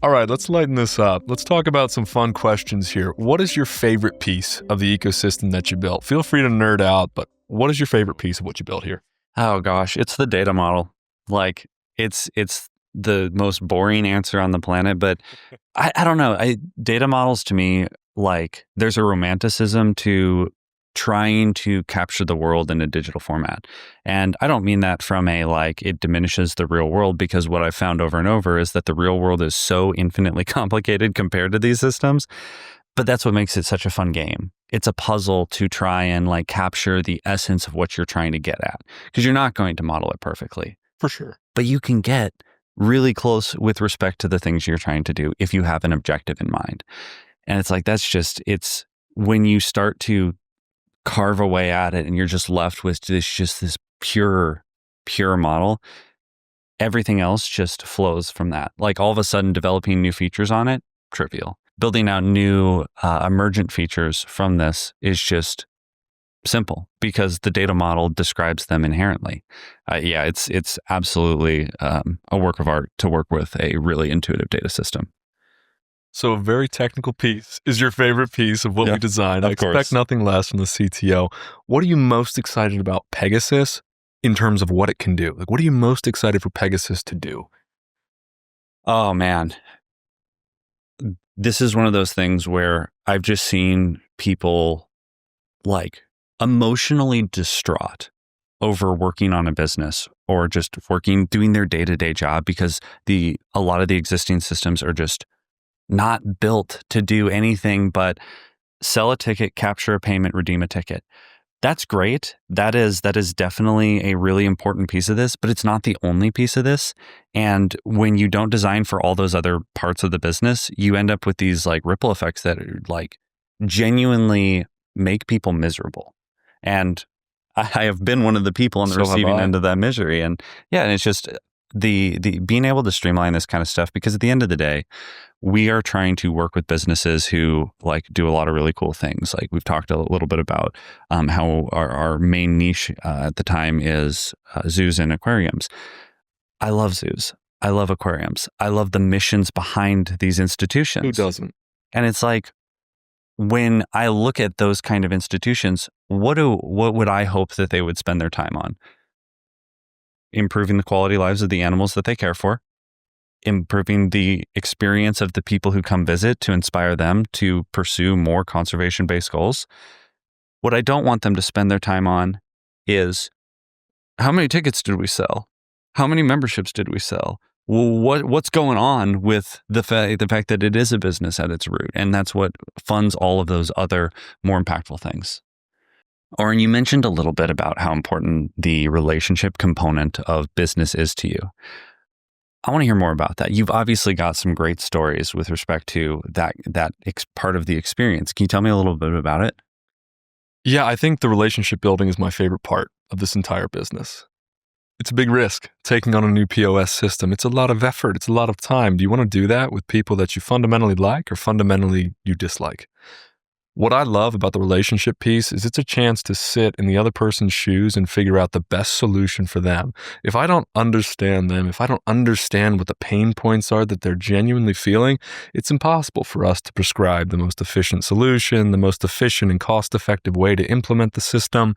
All right, let's lighten this up. Let's talk about some fun questions here. What is your favorite piece of the ecosystem that you built? Feel free to nerd out, but what is your favorite piece of what you built here? Oh gosh, it's the data model. Like it's the most boring answer on the planet, but I don't know. Data models to me, like there's a romanticism to trying to capture the world in a digital format. And I don't mean that from a like it diminishes the real world, because what I've found over and over is that the real world is so infinitely complicated compared to these systems. But that's what makes it such a fun game. It's a puzzle to try and like capture the essence of what you're trying to get at, because you're not going to model it perfectly. For sure. But you can get really close with respect to the things you're trying to do if you have an objective in mind. And it's like, it's when you start to carve away at it and you're just left with this pure model, everything else just flows from that. Like all of a sudden developing new features on it, trivial. Building out new emergent features from this is just simple because the data model describes them inherently. It's absolutely a work of art to work with a really intuitive data system. So a very technical piece is your favorite piece of what we designed. I expect nothing less from the CTO. What are you most excited about Pegasus in terms of what it can do? Like, what are you most excited for Pegasus to do? Oh, man. This is one of those things where I've just seen people like emotionally distraught over working on a business or just doing their day-to-day job because a lot of the existing systems are just not built to do anything but sell a ticket, capture a payment, redeem a ticket. That's great. That is definitely a really important piece of this, but it's not the only piece of this. And when you don't design for all those other parts of the business, you end up with these like ripple effects that are like genuinely make people miserable. And I have been one of the people on the receiving end of that misery. And it's just the being able to streamline this kind of stuff, because at the end of the day, we are trying to work with businesses who like do a lot of really cool things. Like we've talked a little bit about how our main niche at the time is zoos and aquariums. I love zoos. I love aquariums. I love the missions behind these institutions. Who doesn't? And it's like, when I look at those kind of institutions, what would I hope that they would spend their time on? Improving the quality lives of the animals that they care for, improving the experience of the people who come visit to inspire them to pursue more conservation-based goals. What I don't want them to spend their time on is how many tickets did we sell? How many memberships did we sell? What's going on with the fact that it is a business at its root, and that's what funds all of those other more impactful things. Oren, you mentioned a little bit about how important the relationship component of business is to you. I want to hear more about that. You've obviously got some great stories with respect to that part of the experience. Can you tell me a little bit about it? Yeah, I think the relationship building is my favorite part of this entire business. It's a big risk, taking on a new POS system. It's a lot of effort. It's a lot of time. Do you want to do that with people that you fundamentally like or fundamentally you dislike? What I love about the relationship piece is it's a chance to sit in the other person's shoes and figure out the best solution for them. If I don't understand them, if I don't understand what the pain points are that they're genuinely feeling, it's impossible for us to prescribe the most efficient solution, the most efficient and cost-effective way to implement the system.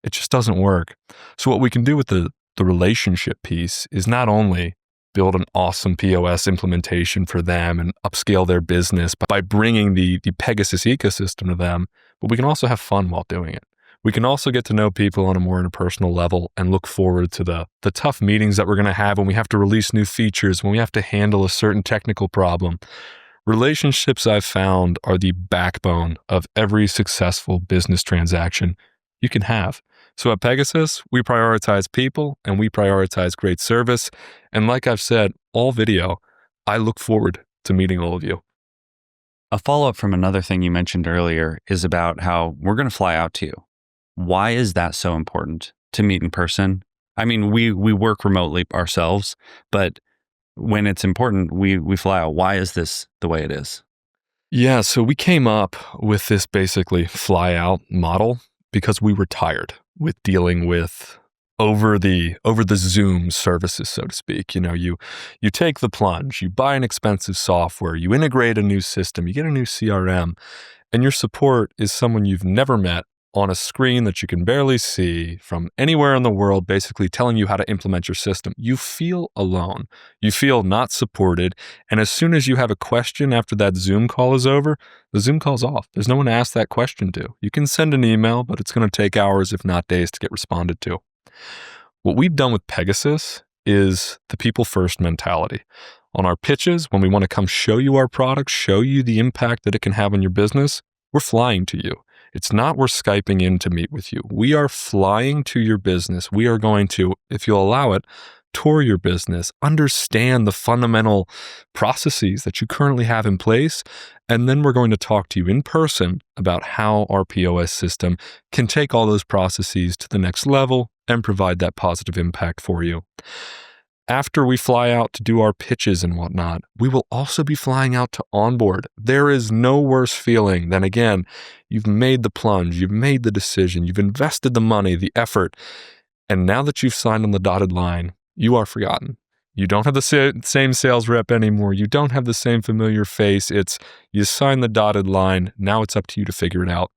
It just doesn't work. So what we can do with the relationship piece is not only build an awesome POS implementation for them and upscale their business by bringing the Pegasus ecosystem to them, but we can also have fun while doing it. We can also get to know people on a more interpersonal level and look forward to the tough meetings that we're going to have when we have to release new features, when we have to handle a certain technical problem. Relationships, I've found, are the backbone of every successful business transaction you can have. So at Pegasus, we prioritize people and we prioritize great service. And like I've said, all video, I look forward to meeting all of you. A follow-up from another thing you mentioned earlier is about how we're going to fly out to you. Why is that so important to meet in person? I mean, we work remotely ourselves, but when it's important, we fly out. Why is this the way it is? Yeah, so we came up with this basically fly out model because we were tired with dealing with over the Zoom services, so to speak. You take the plunge, you buy an expensive software, you integrate a new system, you get a new CRM, and your support is someone you've never met on a screen that you can barely see from anywhere in the world, basically telling you how to implement your system. You feel alone. You feel not supported. And as soon as you have a question after that Zoom call is over, the Zoom call's off. There's no one to ask that question to. You can send an email, but it's going to take hours, if not days, to get responded to. What we've done with Pegasus is the people first mentality. On our pitches, when we want to come show you our product, show you the impact that it can have on your business, we're flying to you. It's not we're Skyping in to meet with you. We are flying to your business. We are going to, if you'll allow it, tour your business, understand the fundamental processes that you currently have in place, and then we're going to talk to you in person about how our POS system can take all those processes to the next level and provide that positive impact for you. After we fly out to do our pitches and whatnot, we will also be flying out to onboard. There is no worse feeling than, again, you've made the plunge, you've made the decision, you've invested the money, the effort, and now that you've signed on the dotted line, you are forgotten. You don't have the same sales rep anymore. You don't have the same familiar face. It's you sign the dotted line. Now it's up to you to figure it out.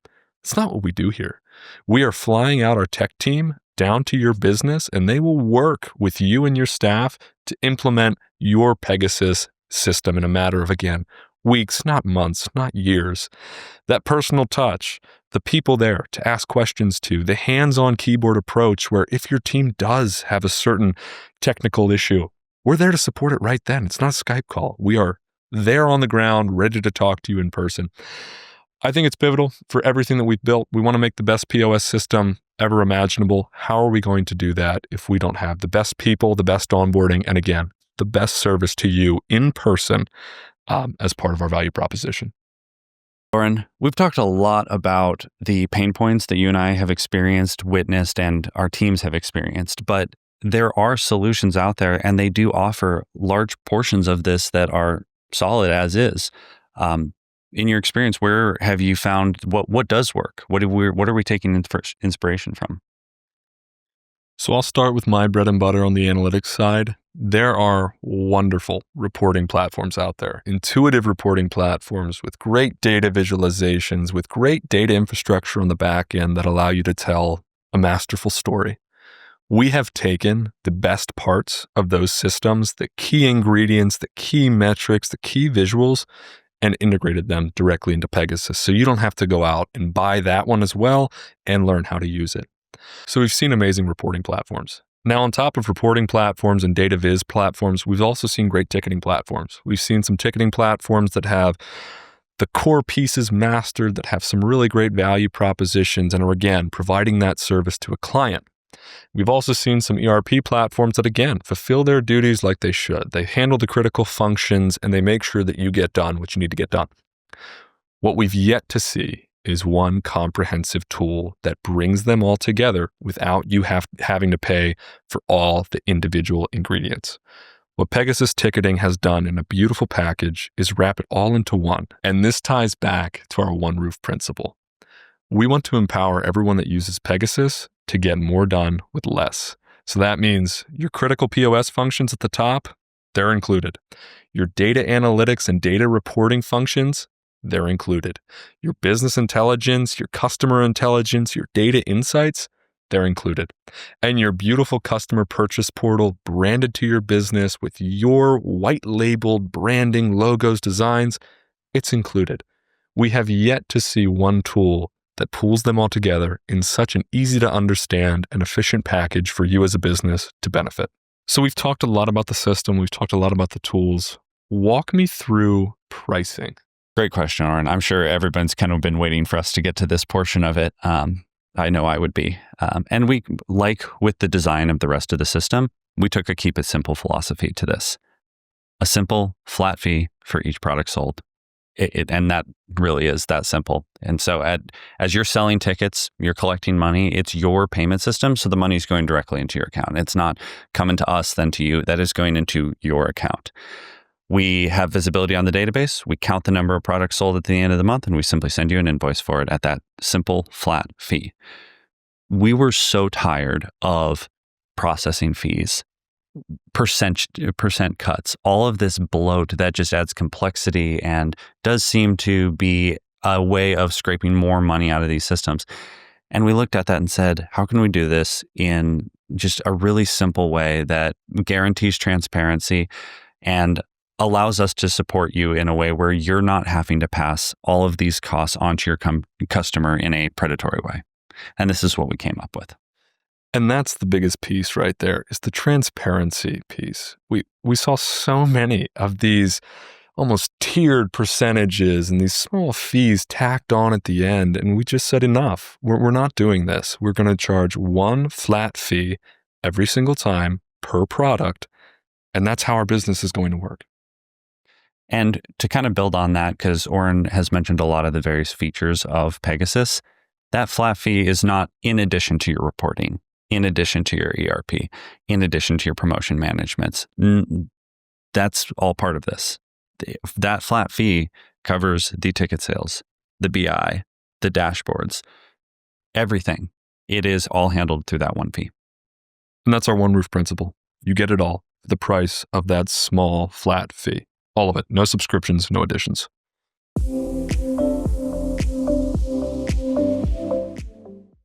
It's not what we do here. We are flying out our tech team down to your business, and they will work with you and your staff to implement your Pegasus system in a matter of, again, weeks, not months, not years. That personal touch, the people there to ask questions to, the hands-on keyboard approach where if your team does have a certain technical issue, we're there to support it right then. It's not a Skype call. We are there on the ground, ready to talk to you in person. I think it's pivotal for everything that we've built. We want to make the best POS system ever imaginable. How are we going to do that if we don't have the best people, the best onboarding, and again, the best service to you in person as part of our value proposition? Oren, we've talked a lot about the pain points that you and I have experienced, witnessed, and our teams have experienced, but there are solutions out there, and they do offer large portions of this that are solid as is. In your experience, where have you found what does work? What are we taking inspiration from? So I'll start with my bread and butter on the analytics side. There are wonderful reporting platforms out there, intuitive reporting platforms with great data visualizations, with great data infrastructure on the back end that allow you to tell a masterful story. We have taken the best parts of those systems, the key ingredients, the key metrics, the key visuals, and integrated them directly into Pegasus. So you don't have to go out and buy that one as well and learn how to use it. So we've seen amazing reporting platforms. Now, on top of reporting platforms and data viz platforms, we've also seen great ticketing platforms. We've seen some ticketing platforms that have the core pieces mastered, that have some really great value propositions and are, again, providing that service to a client. We've also seen some ERP platforms that, again, fulfill their duties like they should. They handle the critical functions and they make sure that you get done what you need to get done. What we've yet to see is one comprehensive tool that brings them all together without you having to pay for all the individual ingredients. What Pegasus Ticketing has done in a beautiful package is wrap it all into one. And this ties back to our one roof principle. We want to empower everyone that uses Pegasus to get more done with less. So that means your critical POS functions at the top, they're included. Your data analytics and data reporting functions, they're included. Your business intelligence, your customer intelligence, your data insights, they're included. And your beautiful customer purchase portal branded to your business with your white labeled branding, logos, designs, it's included. We have yet to see one tool that pulls them all together in such an easy to understand and efficient package for you as a business to benefit. So we've talked a lot about the system. We've talked a lot about the tools. Walk me through pricing. Great question, Oren. I'm sure everyone's kind of been waiting for us to get to this portion of it. I know I would be. And we, like with the design of the rest of the system, we took a keep it simple philosophy to this. A simple, flat fee for each product sold. And that really is that simple. And so as you're selling tickets, you're collecting money, it's your payment system. So the money's going directly into your account. It's not coming to us, then to you. That is going into your account. We have visibility on the database. We count the number of products sold at the end of the month, and we simply send you an invoice for it at that simple, flat fee. We were so tired of processing fees, percent cuts, all of this bloat that just adds complexity and does seem to be a way of scraping more money out of these systems. And we looked at that and said, how can we do this in just a really simple way that guarantees transparency and allows us to support you in a way where you're not having to pass all of these costs onto your customer in a predatory way. And this is what we came up with. And that's the biggest piece right there, is the transparency piece. We saw so many of these almost tiered percentages and these small fees tacked on at the end. And we just said, enough. We're not doing this. We're going to charge one flat fee every single time per product. And that's how our business is going to work. And to kind of build on that, because Oren has mentioned a lot of the various features of Pegasus, that flat fee is not in addition to your reporting, in addition to your ERP, in addition to your promotion managements. That's all part of this. That flat fee covers the ticket sales, the BI, the dashboards, everything. It is all handled through that one fee. And that's our one roof principle. You get it all for the price of that small flat fee. All of it. No subscriptions, no additions.